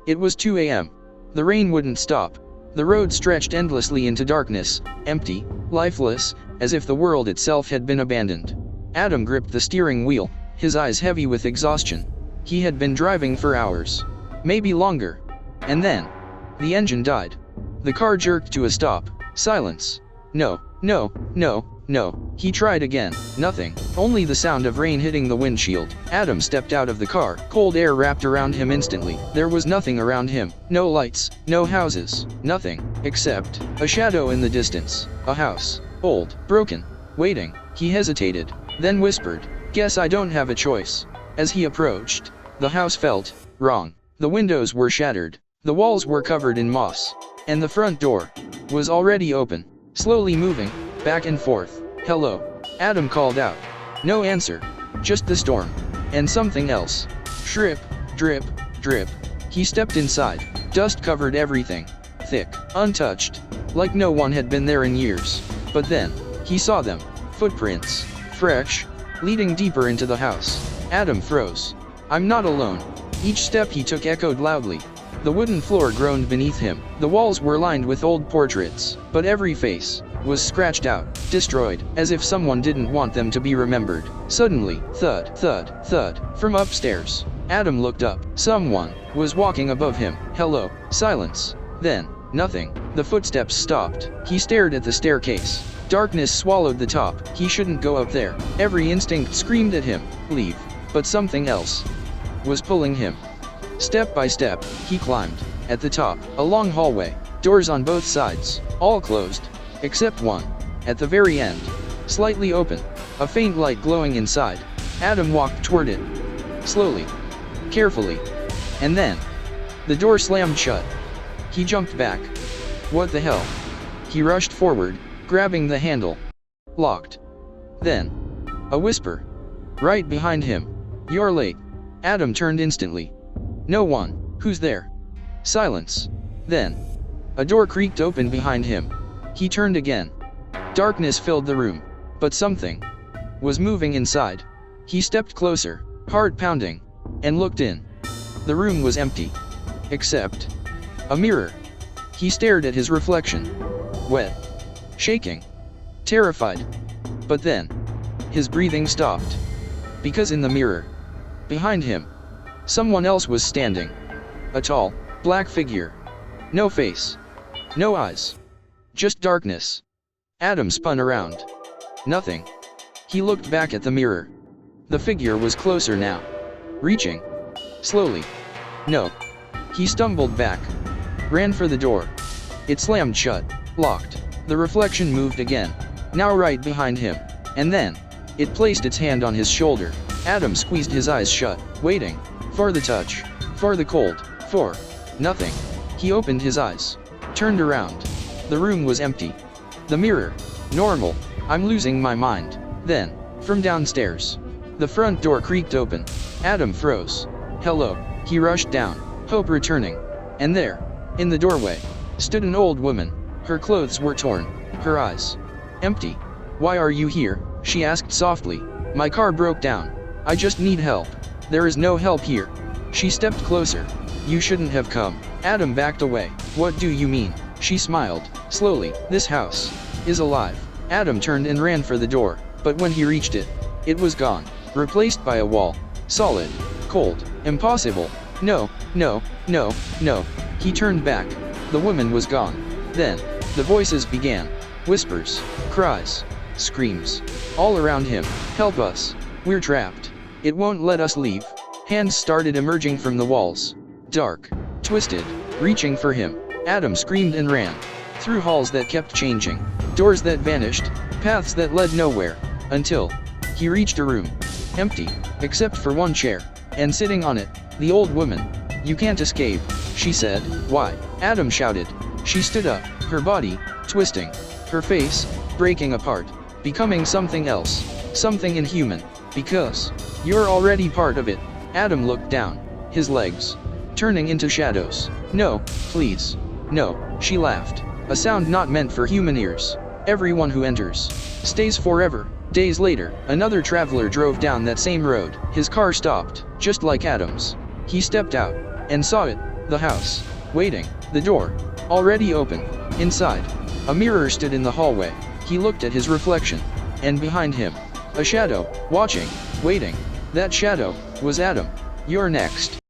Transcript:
It was 2 a.m. The rain wouldn't stop. The road stretched endlessly into darkness, empty, lifeless, as if the world itself had been abandoned. Adam gripped the steering wheel, his eyes heavy with exhaustion. He had been driving for hours. Maybe longer. And then, the engine died. The car jerked to a stop. Silence. No, no, no, no. He tried again. Nothing. Only the sound of rain hitting the windshield. Adam stepped out of the car. Cold air wrapped around him instantly. There was nothing around him. No lights, no houses, nothing, except a shadow in the distance. A house. Old, broken, waiting. He hesitated, then whispered, "Guess I don't have a choice." As he approached, the house felt wrong. The windows were shattered. The walls were covered in moss. And the front door was already open, slowly moving back and forth. "Hello," Adam called out. No answer. Just the storm. And something else. Drip, drip, drip. He stepped inside. Dust covered everything. Thick, untouched. Like no one had been there in years. But then, he saw them. Footprints. Fresh. Leading deeper into the house. Adam froze. "I'm not alone." Each step he took echoed loudly. The wooden floor groaned beneath him. The walls were lined with old portraits, but every face was scratched out, destroyed, as if someone didn't want them to be remembered. Suddenly, thud, thud, thud, from upstairs. Adam looked up. Someone was walking above him. Hello. Silence. Then, nothing. The footsteps stopped. He stared at the staircase. Darkness swallowed the top. He shouldn't go up there. Every instinct screamed at him, leave. But something else was pulling him. Step by step, he climbed. At the top, a long hallway. Doors on both sides, all closed. Except one. At the very end. Slightly open. A faint light glowing inside. Adam walked toward it. Slowly. Carefully. And then, the door slammed shut. He jumped back. What the hell? He rushed forward, grabbing the handle. Locked. Then, a whisper. Right behind him. "You're late." Adam turned instantly. No one. Who's there? Silence. Then, a door creaked open behind him. He turned again. Darkness filled the room, but something was moving inside. He stepped closer, heart pounding, and looked in. The room was empty, except a mirror. He stared at his reflection, wet, shaking, terrified. But then, his breathing stopped, because in the mirror, behind him, someone else was standing. A tall, black figure. No face. No eyes. Just darkness. Adam spun around. Nothing. He looked back at the mirror. The figure was closer now. Reaching. Slowly. No. He stumbled back. Ran for the door. It slammed shut. Locked. The reflection moved again. Now right behind him. And then, it placed its hand on his shoulder. Adam squeezed his eyes shut, waiting. For the touch. For the cold. For nothing. He opened his eyes. Turned around. The room was empty. The mirror. Normal. I'm losing my mind. Then, from downstairs, the front door creaked open. Adam froze. Hello. He rushed down, hope returning. And there, in the doorway, stood an old woman. Her clothes were torn. Her eyes empty. "Why are you here?" she asked softly. "My car broke down. I just need help." "There is no help here." She stepped closer. "You shouldn't have come." Adam backed away. "What do you mean?" She smiled, slowly. "This house is alive." Adam turned and ran for the door, but when he reached it, it was gone, replaced by a wall. Solid, cold, impossible. No, no, no, no. He turned back. The woman was gone. Then, the voices began. Whispers, cries, screams. All around him. "Help us. We're trapped. It won't let us leave." Hands started emerging from the walls. Dark, twisted, reaching for him. Adam screamed and ran. Through halls that kept changing. Doors that vanished. Paths that led nowhere. Until he reached a room. Empty, except for one chair. And sitting on it, the old woman. "You can't escape," she said. "Why?" Adam shouted. She stood up, her body twisting. Her face breaking apart. Becoming something else. Something inhuman. "Because you're already part of it." Adam looked down. His legs turning into shadows. "No, please. No," she laughed. A sound not meant for human ears. "Everyone who enters stays forever." Days later, another traveler drove down that same road. His car stopped, just like Adam's. He stepped out and saw it. The house. Waiting. The door. Already open. Inside. A mirror stood in the hallway. He looked at his reflection. And behind him. A shadow. Watching. Waiting. That shadow was Adam. You're next.